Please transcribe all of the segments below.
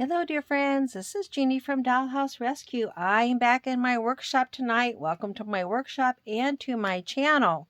Hello, dear friends. This is Jeannie from Dollhouse Rescue. I am back in my workshop tonight. Welcome to my workshop and to my channel.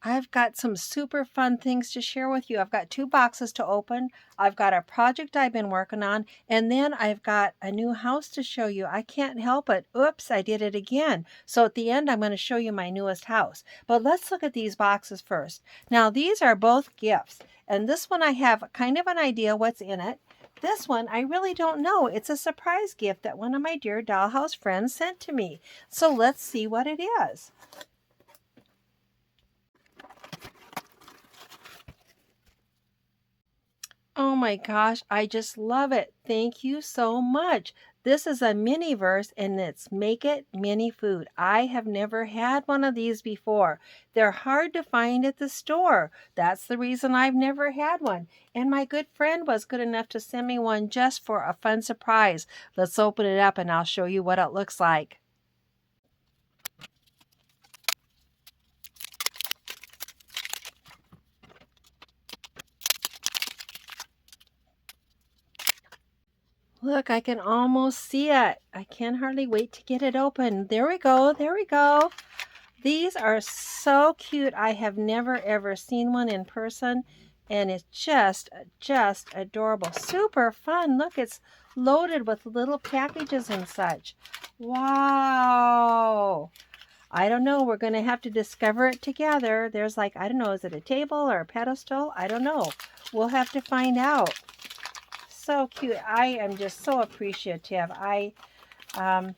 I've got some super fun things to share with you. I've got two boxes to open. I've got a project I've been working on, and then I've got a new house to show you. I can't help it. Oops, I did it again. So at the end, I'm going to show you my newest house. But let's look at these boxes first. Now, these are both gifts, and this one I have kind of an idea what's in it. This one, I really don't know. It's a surprise gift that one of my dear Dollhouse friends sent to me. So let's see what it is. Oh my gosh, I just love it. Thank you so much. This is a Miniverse and it's Make It Mini Food. I have never had one of these before. They're hard to find at the store. That's the reason I've never had one. And my good friend was good enough to send me one just for a fun surprise. Let's open it up and I'll show you what it looks like. Look, I can almost see it. I can hardly wait to get it open. There we go. There we go. These are so cute. I have never ever seen one in person, and it's just adorable. Super fun. Look, it's loaded with little packages and such. Wow. I don't know. We're going to have to discover it together. There's like, I don't know, is it a table or a pedestal? I don't know. We'll have to find out. So cute. I am just so appreciative. I don't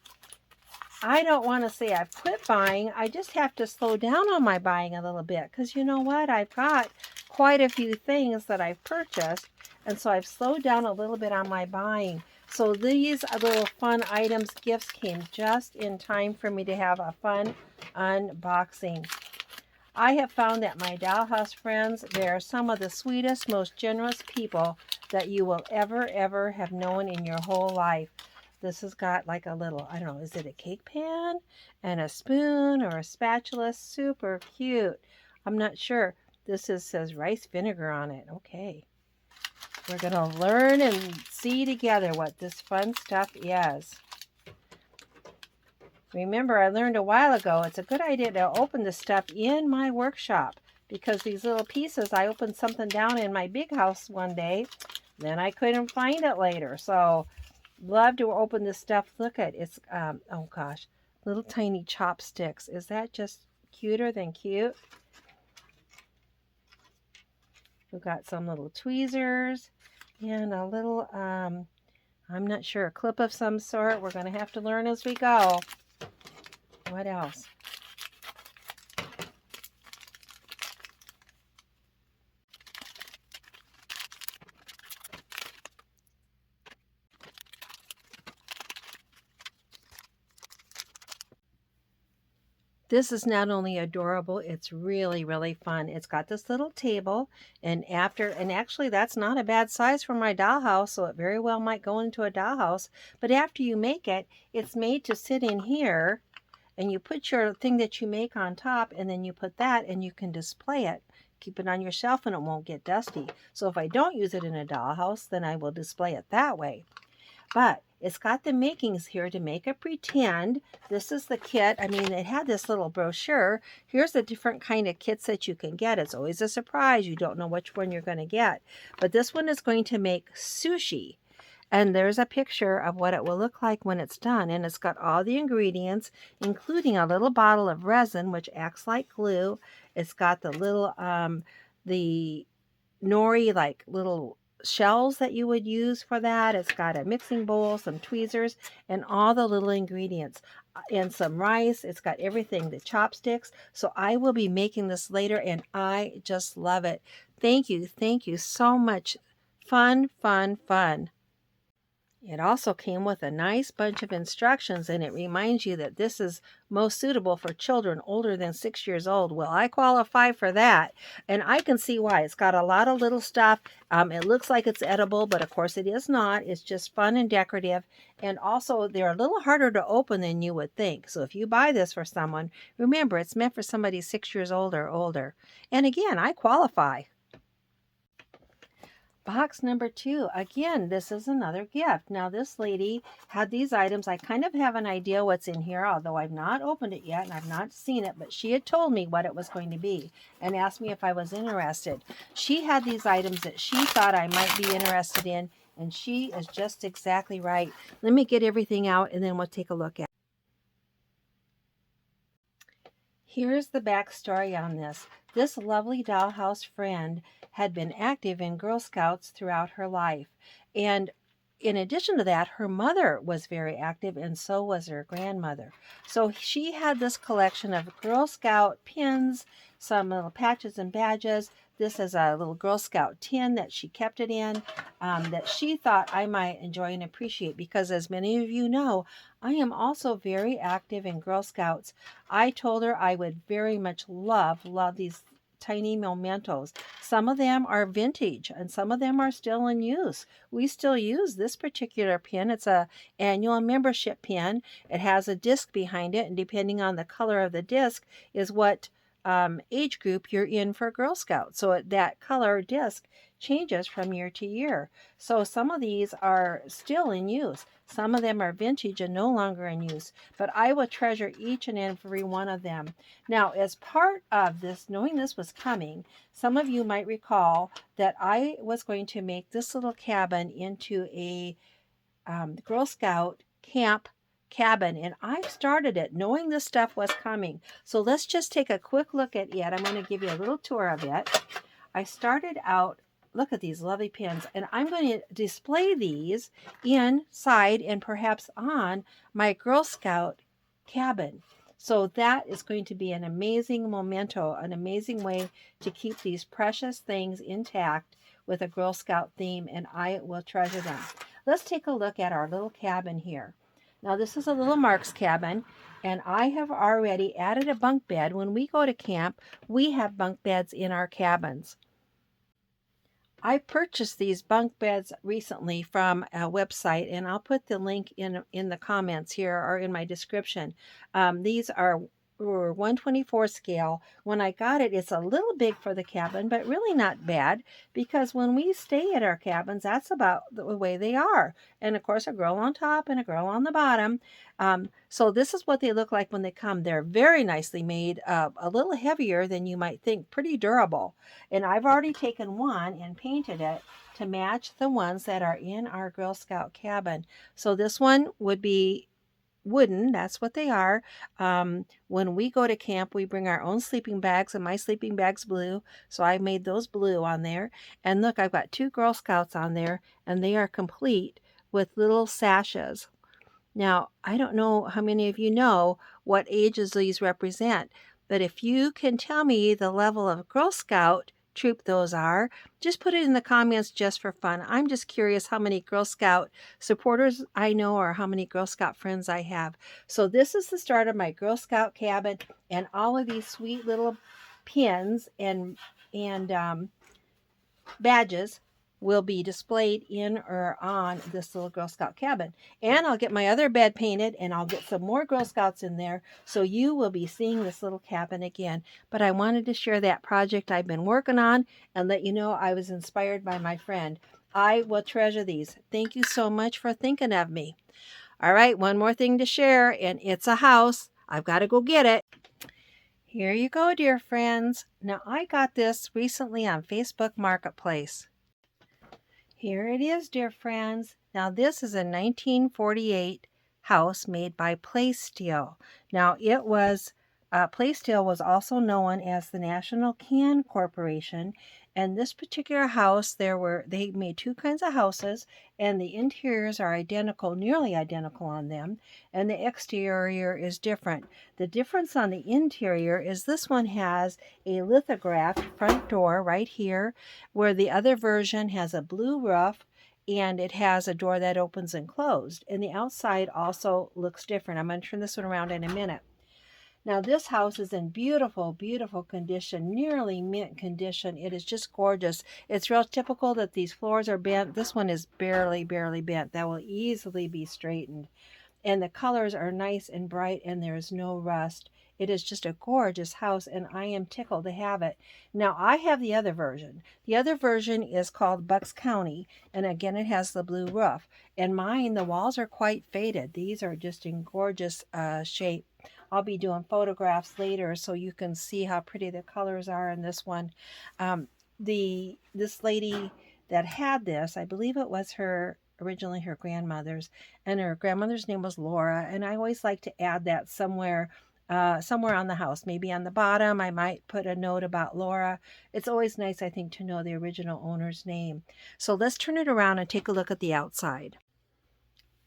want to say I've quit buying. I just have to slow down on my buying a little bit because you know what? I've got quite a few things that I've purchased, and so I've slowed down a little bit on my buying. So these little fun items, gifts came just in time for me to have a fun unboxing. I have found that my Dollhouse friends, they're some of the sweetest, most generous people that you will ever have known in your whole life. This has got like a little, I don't know, is it a cake pan? And a spoon or a spatula. Super cute. I'm not sure. This says rice vinegar on it. Okay. We're going to learn and see together what this fun stuff is. Remember, I learned a while ago, it's a good idea to open the stuff in my workshop because these little pieces, I opened something down in my big house one day, then I couldn't find it later. So, love to open this stuff. Look at it's, oh gosh, little tiny chopsticks. Is that just cuter than cute? We've got some little tweezers and a little, I'm not sure, a clip of some sort. We're going to have to learn as we go. What else? This is not only adorable, it's really fun. It's got this little table, and actually that's not a bad size for my dollhouse, so it very well might go into a dollhouse. But after you make it, it's made to sit in here, and you put your thing that you make on top, and then you put that, and you can display it. Keep it on your shelf, and it won't get dusty. So if I don't use it in a dollhouse, then I will display it that way. But it's got the makings here to make a pretend. This is the kit. I mean, it had this little brochure. Here's the different kind of kits that you can get. It's always a surprise. You don't know which one you're going to get. But this one is going to make sushi. And there's a picture of what it will look like when it's done. And it's got all the ingredients, including a little bottle of resin, which acts like glue. It's got the little, the nori, like little shells that you would use for that. It's got a mixing bowl, some tweezers, and all the little ingredients. And some rice. It's got everything, the chopsticks. So I will be making this later, and I just love it. Thank you so much. Fun. It also came with a nice bunch of instructions, and it reminds you that this is most suitable for children older than 6 years old. Well, I qualify for that, and I can see why. It's got a lot of little stuff. It looks like it's edible, but of course it is not. It's just fun and decorative, and also they're a little harder to open than you would think. So if you buy this for someone, remember it's meant for somebody 6 years old or older. And again, I qualify. Box number 2. Again, this is another gift. Now, this lady had these items. I kind of have an idea what's in here, although I've not opened it yet and I've not seen it, but she had told me what it was going to be and asked me if I was interested. She had these items that she thought I might be interested in, and she is just exactly right. Let me get everything out and then we'll take a look at it. Here's the backstory on this. This lovely dollhouse friend had been active in Girl Scouts throughout her life. And in addition to that, her mother was very active, and so was her grandmother. So she had this collection of Girl Scout pins, some little patches and badges. This is a little Girl Scout tin that she kept it in, that she thought I might enjoy and appreciate, because as many of you know, I am also very active in Girl Scouts. I told her I would very much love these tiny mementos. Some of them are vintage and some of them are still in use. We still use this particular pin. It's a annual membership pin. It has a disc behind it, and depending on the color of the disc is what age group you're in for Girl Scouts. So that color disc changes from year to year. So some of these are still in use. Some of them are vintage and no longer in use, but I will treasure each and every one of them. Now, as part of this, knowing this was coming, some of you might recall that I was going to make this little cabin into a Girl Scout camp cabin, and I've started it knowing this stuff was coming. So let's just take a quick look at it. I'm going to give you a little tour of it. I started out, look at these lovely pins, and I'm going to display these inside and perhaps on my Girl Scout cabin. So that is going to be an amazing memento, an amazing way to keep these precious things intact with a Girl Scout theme, and I will treasure them. Let's take a look at our little cabin here. Now, this is a little Mark's cabin, and I have already added a bunk bed. When we go to camp, we have bunk beds in our cabins. I purchased these bunk beds recently from a website, and I'll put the link in the comments here or in my description. These were 1/24 scale. When I got it, it's a little big for the cabin, but really not bad, because when we stay at our cabins, that's about the way they are. And of course, a girl on top and a girl on the bottom. So this is what they look like when they come. They're very nicely made, a little heavier than you might think, pretty durable. And I've already taken one and painted it to match the ones that are in our Girl Scout cabin. So this one would be wooden. That's what they are. When we go to camp, we bring our own sleeping bags, and my sleeping bag's blue, so I made those blue on there. And look, I've got 2 Girl Scouts on there, and they are complete with little sashes. Now, I don't know how many of you know what ages these represent, but if you can tell me the level of Girl Scout troop those are, just put it in the comments just for fun. I'm just curious how many Girl Scout supporters I know or how many Girl Scout friends I have. So this is the start of my Girl Scout cabin, and all of these sweet little pins and badges will be displayed in or on this little Girl Scout cabin. And I'll get my other bed painted, and I'll get some more Girl Scouts in there, so you will be seeing this little cabin again. But I wanted to share that project I've been working on and let you know I was inspired by my friend. I will treasure these. Thank you so much for thinking of me. All right, one more thing to share, and it's a house. I've got to go get it. Here you go, dear friends. Now, I got this recently on Facebook Marketplace. Here it is, dear friends. Now, this is a 1948 house made by Playsteel. Now, Playsteel was also known as the National Can Corporation, and this particular house, they made 2 kinds of houses, and the interiors are identical, nearly identical on them, and the exterior is different. The difference on the interior is this one has a lithographed front door right here, where the other version has a blue roof, and it has a door that opens and closed. And the outside also looks different. I'm going to turn this one around in a minute. Now, this house is in beautiful, beautiful condition, nearly mint condition. It is just gorgeous. It's real typical that these floors are bent. This one is barely, barely bent. That will easily be straightened. And the colors are nice and bright, and there is no rust. It is just a gorgeous house, and I am tickled to have it. Now, I have the other version. The other version is called Bucks County, and again, it has the blue roof. And mine, the walls are quite faded. These are just in gorgeous shape. I'll be doing photographs later so you can see how pretty the colors are in this one. This lady that had this, I believe it was her originally her grandmother's, and her grandmother's name was Laura. And I always like to add that somewhere on the house, maybe on the bottom. I might put a note about Laura. It's always nice, I think, to know the original owner's name. So let's turn it around and take a look at the outside.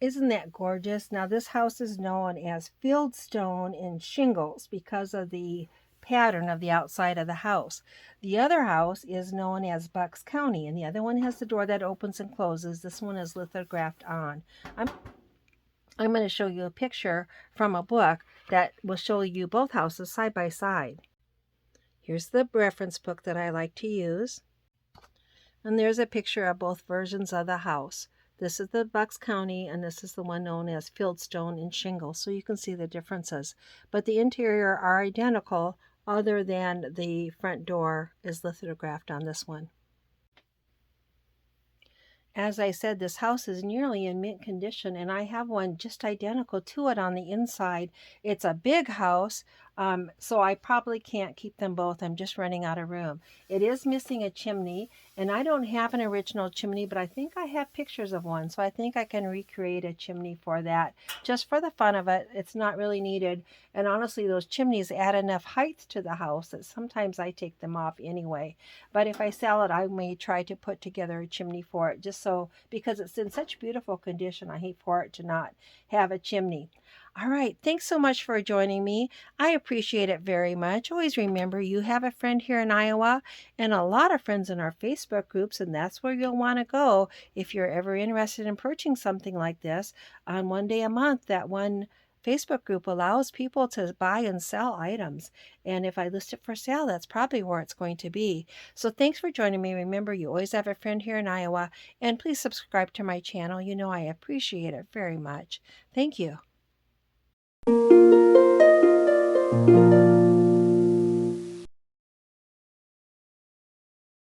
Isn't that gorgeous? Now, this house is known as Fieldstone in shingles because of the pattern of the outside of the house. The other house is known as Bucks County, and the other one has the door that opens and closes. This one is lithographed on. I'm going to show you a picture from a book that will show you both houses side by side. Here's the reference book that I like to use. And there's a picture of both versions of the house. This is the Bucks County, and this is the one known as Fieldstone in shingle, so you can see the differences. But the interior are identical, other than the front door is lithographed on this one. As I said, this house is nearly in mint condition, and I have one just identical to it on the inside. It's a big house, so I probably can't keep them both. I'm just running out of room. It is missing a chimney, and I don't have an original chimney, but I think I have pictures of one, so I think I can recreate a chimney for that. Just for the fun of it, it's not really needed, and honestly, those chimneys add enough height to the house that sometimes I take them off anyway. But if I sell it, I may try to put together a chimney for it, just so, because it's in such beautiful condition, I hate for it to not have a chimney. All right, thanks so much for joining me. I appreciate it very much. Always remember, you have a friend here in Iowa and a lot of friends in our Facebook groups, and that's where you'll want to go if you're ever interested in purchasing something like this. On one day a month, that one Facebook group allows people to buy and sell items. And if I list it for sale, that's probably where it's going to be. So thanks for joining me. Remember, you always have a friend here in Iowa. And please subscribe to my channel. You know I appreciate it very much. Thank you.